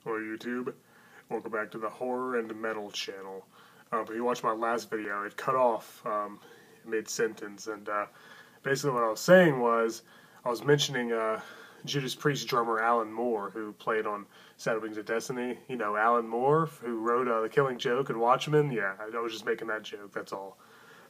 Or YouTube. Welcome back to the Horror and Metal channel. If you watched my last video, it cut off mid-sentence, and basically what I was saying was, I was mentioning Judas Priest drummer Alan Moore, who played on Sad Wings of Destiny. You know, Alan Moore, who wrote The Killing Joke and Watchmen. Yeah, I was just making that joke, that's all.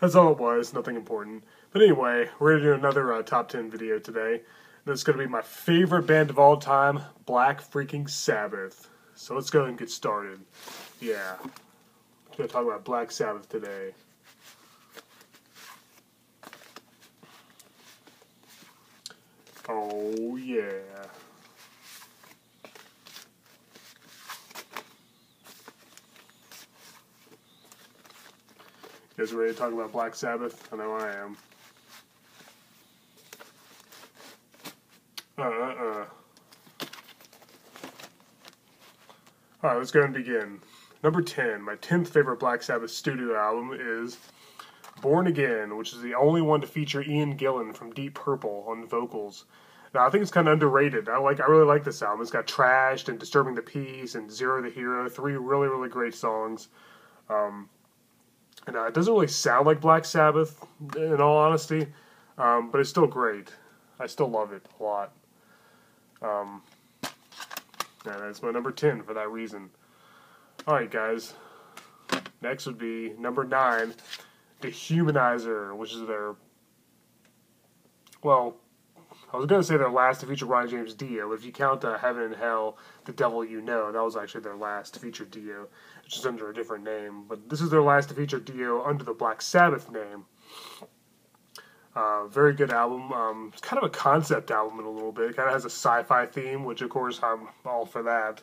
That's all it was, nothing important. But anyway, we're going to do another top 10 video today. This is going to be my favorite band of all time, Black freaking Sabbath. So let's go ahead and get started. Yeah. I'm going to talk about Black Sabbath today. Oh, yeah. You guys ready to talk about Black Sabbath? I know I am. Alright, let's go and begin. Number 10, my 10th favorite Black Sabbath studio album is Born Again, which is the only one to feature Ian Gillan from Deep Purple on vocals. Now, I think it's kind of underrated. I really like this album. It's got Trashed and Disturbing the Peace and Zero the Hero, 3 really, really great songs. It doesn't really sound like Black Sabbath, in all honesty, but it's still great. I still love it a lot. Yeah, that's my number 10 for that reason. Alright, guys. Next would be number 9, Dehumanizer, which is their... Well, I was going to say their last to feature Ron James Dio, but if you count Heaven and Hell, The Devil You Know, that was actually their last to feature Dio, which is under a different name. But this is their last to feature Dio under the Black Sabbath name. Very good album. It's kind of a concept album in a little bit. It kind of has a sci-fi theme, which of course I'm all for that.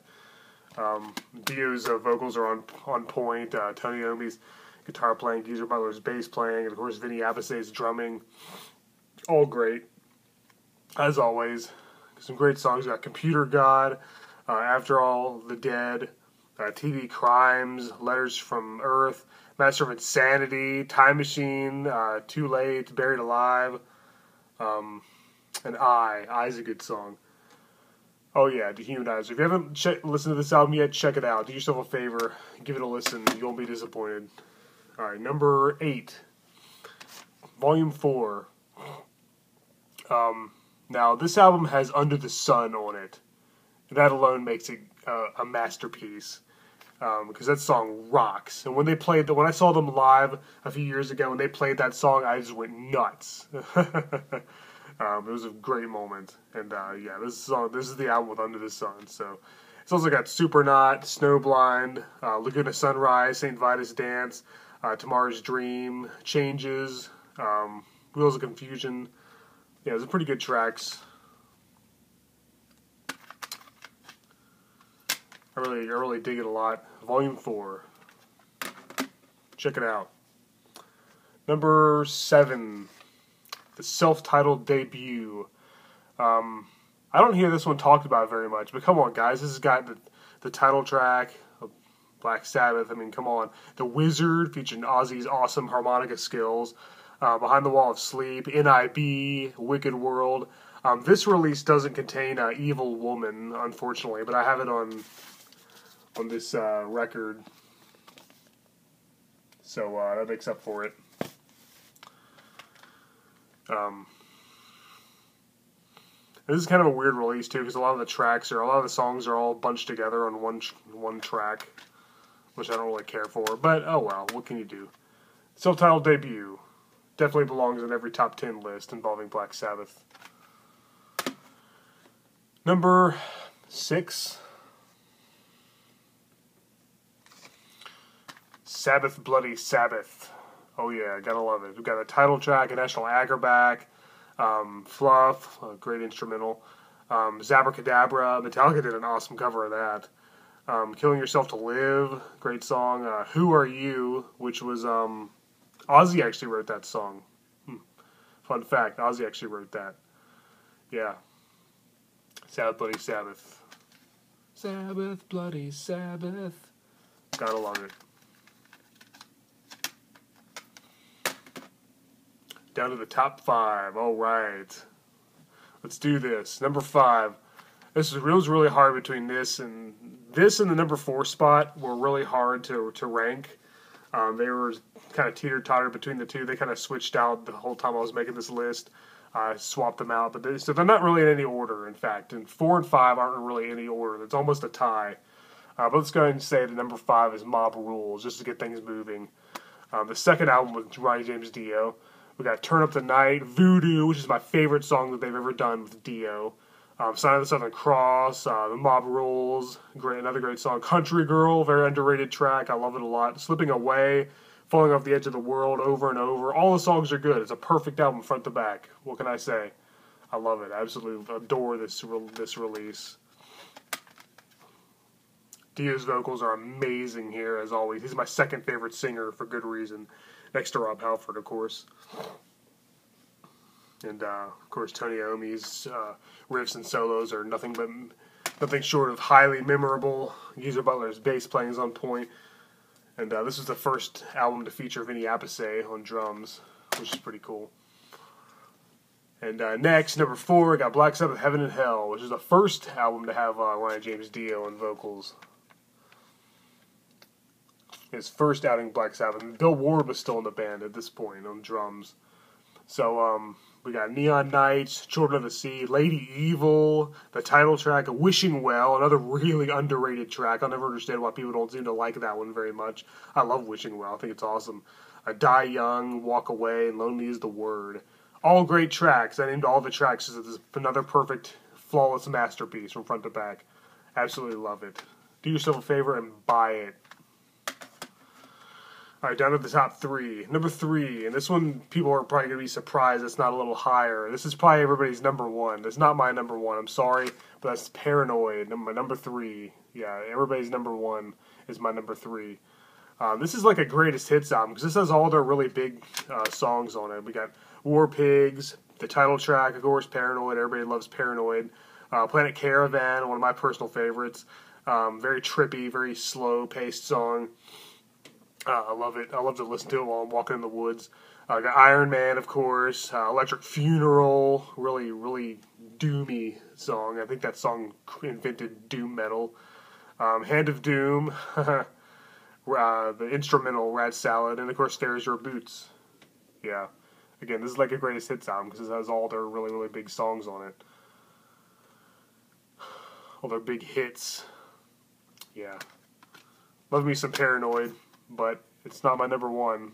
Dio's vocals are on point. Tony Iommi's guitar playing, Geezer Butler's bass playing, and of course Vinny Appice's drumming. All great, as always. Some great songs. You got Computer God, After All, The Dead, TV Crimes, Letters from Earth, Master of Insanity, Time Machine, Too Late, Buried Alive, and I's a good song. Oh yeah, Dehumanizer. If you haven't listened to this album yet, check it out. Do yourself a favor, give it a listen. You won't be disappointed. Alright, number 8. Volume 4. Now, this album has Under the Sun on it. That alone makes it a masterpiece. Because that song rocks. And when I saw them live a few years ago, when they played that song, I just went nuts. It was a great moment. And yeah, this is the album with Under the Sun. So it's also got Supernaut, Snowblind, Laguna Sunrise, St. Vitus Dance, Tomorrow's Dream, Changes, Wheels of Confusion. Yeah, those are pretty good tracks. I really dig it a lot. Volume 4. Check it out. Number 7. The Selftitled Debut. I don't hear this one talked about very much, but come on, guys. This has got the title track of Black Sabbath. I mean, come on. The Wizard, featuring Ozzy's awesome harmonica skills. Behind the Wall of Sleep, NIB, Wicked World. This release doesn't contain Evil Woman, unfortunately, but I have it on this record, so that makes up for it. This is kind of a weird release too, because a lot of the songs are all bunched together on one track, which I don't really care for. But oh well, what can you do? Self-titled Debut definitely belongs in every top 10 list involving Black Sabbath. Number 6. Sabbath Bloody Sabbath. Oh yeah, gotta love it. We've got a title track, a National Agarback, Fluff, a great instrumental, Zabracadabra. Metallica did an awesome cover of that. Killing Yourself to Live, great song. Who Are You, which was, Ozzy actually wrote that song. Fun fact, Ozzy actually wrote that. Yeah. Sabbath Bloody Sabbath. Sabbath Bloody Sabbath. Gotta love it. Down to the top 5. All right. Let's do this. Number 5. It was really hard between this and the number 4 spot were really hard to rank. They were kind of teeter-totter between the two. They kind of switched out the whole time I was making this list. I swapped them out, but so they're not really in any order, in fact. And 4 and 5 aren't really in any order. It's almost a tie. But let's go ahead and say the number 5 is Mob Rules, just to get things moving. The second album was Ronnie James Dio. We got Turn Up the Night, Voodoo, which is my favorite song that they've ever done with Dio. Sign of the Southern Cross, The Mob Rules, another great song. Country Girl, very underrated track. I love it a lot. Slipping Away, Falling Off the Edge of the World, Over and Over. All the songs are good. It's a perfect album front to back. What can I say? I love it. I absolutely adore this release. Dio's vocals are amazing here, as always. He's my second favorite singer for good reason, next to Rob Halford, of course. And, of course, Tony Iommi's riffs and solos are nothing short of highly memorable. Geezer Butler's bass playing is on point. And this was the first album to feature Vinny Appice on drums, which is pretty cool. And next, number 4, we got Black Sabbath, Heaven and Hell, which is the first album to have Ronnie James Dio on vocals. His first outing, Black Sabbath. And Bill Ward was still in the band at this point on drums. So, we got Neon Nights, Children of the Sea, Lady Evil, the title track, Wishing Well, another really underrated track. I'll never understand why people don't seem to like that one very much. I love Wishing Well. I think it's awesome. Die Young, Walk Away, and Lonely is the Word. All great tracks. I named all the tracks. This is another perfect, flawless masterpiece from front to back. Absolutely love it. Do yourself a favor and buy it. Alright, down to the top 3. Number 3, and this one, people are probably going to be surprised it's not a little higher. This is probably everybody's number 1. It's not my number 1, I'm sorry, but that's Paranoid, my number 3. Yeah, everybody's number 1 is my number 3. This is like a greatest hits album, because this has all their really big songs on it. We got War Pigs, the title track, of course, Paranoid, everybody loves Paranoid. Planet Caravan, one of my personal favorites. Very trippy, very slow-paced song. I love it. I love to listen to it while I'm walking in the woods. Got Iron Man, of course. Electric Funeral, really, really doomy song. I think that song invented doom metal. Hand of Doom, the instrumental Rat Salad, and of course There's Your Boots. Yeah. Again, this is like a greatest hits album because it has all their really, really big songs on it. All their big hits. Yeah. Love me some Paranoid. But it's not my number 1.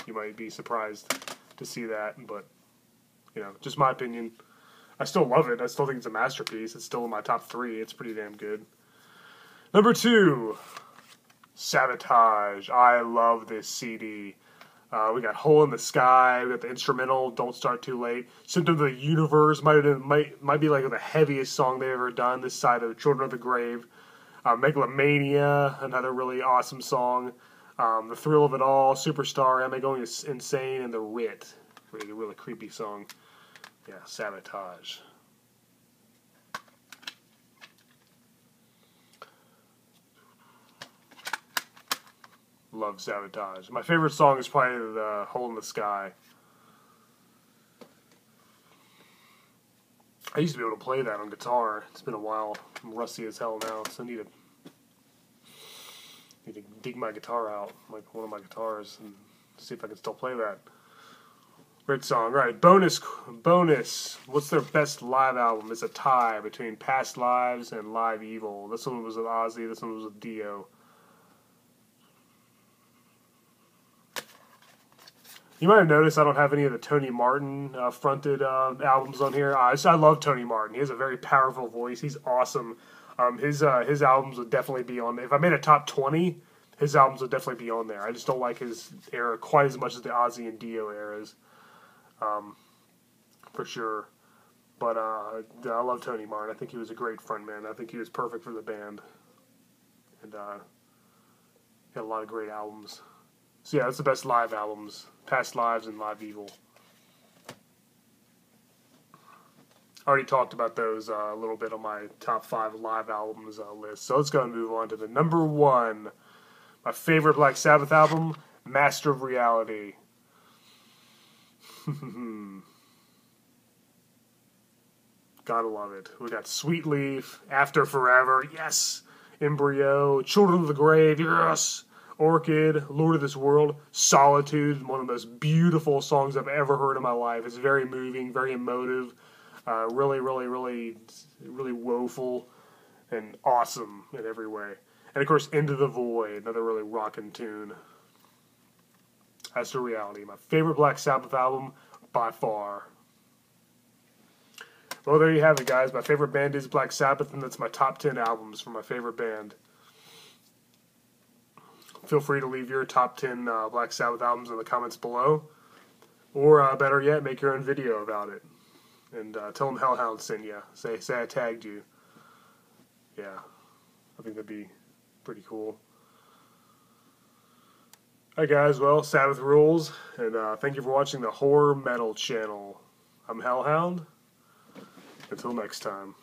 You might be surprised to see that, but, just my opinion. I still love it. I still think it's a masterpiece. It's still in my top 3. It's pretty damn good. Number 2, Sabotage. I love this CD. We got Hole in the Sky. We got the instrumental, Don't Start Too Late. Symptom of the Universe might be like the heaviest song they've ever done this side of Children of the Grave. Megalomania, another really awesome song. The Thrill of It All, Superstar, Am I Going Insane, and The Writ. Really, really creepy song. Yeah, Sabotage. Love Sabotage. My favorite song is probably the Hole in the Sky. I used to be able to play that on guitar. It's been a while. I'm rusty as hell now, so I need to dig my guitar out, like one of my guitars, and see if I can still play that. Great song. Right, bonus. What's their best live album? It's a tie between Past Lives and Live Evil. This one was with Ozzy, this one was with Dio. You might have noticed I don't have any of the Tony Martin fronted albums on here. I love Tony Martin. He has a very powerful voice. He's awesome. His albums would definitely be on there. If I made a top 20, his albums would definitely be on there. I just don't like his era quite as much as the Ozzy and Dio eras, for sure. But I love Tony Martin. I think he was a great frontman. I think he was perfect for the band. And he had a lot of great albums. So yeah, that's the best live albums. Past Lives and Live Evil. I already talked about those a little bit on my top 5 live albums list. So let's go and move on to the number 1. My favorite Black Sabbath album, Master of Reality. Gotta love it. We got Sweet Leaf, After Forever, yes. Embryo, Children of the Grave, yes. Orchid, Lord of this World, Solitude, one of the most beautiful songs I've ever heard in my life. It's very moving, very emotive, really woeful, and awesome in every way. And of course, Into the Void, another really rockin' tune. As to Reality, my favorite Black Sabbath album by far. Well, there you have it, guys. My favorite band is Black Sabbath, and that's my top 10 albums for my favorite band. Feel free to leave your top 10 Black Sabbath albums in the comments below. Or, better yet, make your own video about it. And tell them Hellhound sent you. Say I tagged you. Yeah, I think that'd be pretty cool. Alright, guys, well, Sabbath rules. And thank you for watching the Horror Metal channel. I'm Hellhound. Until next time.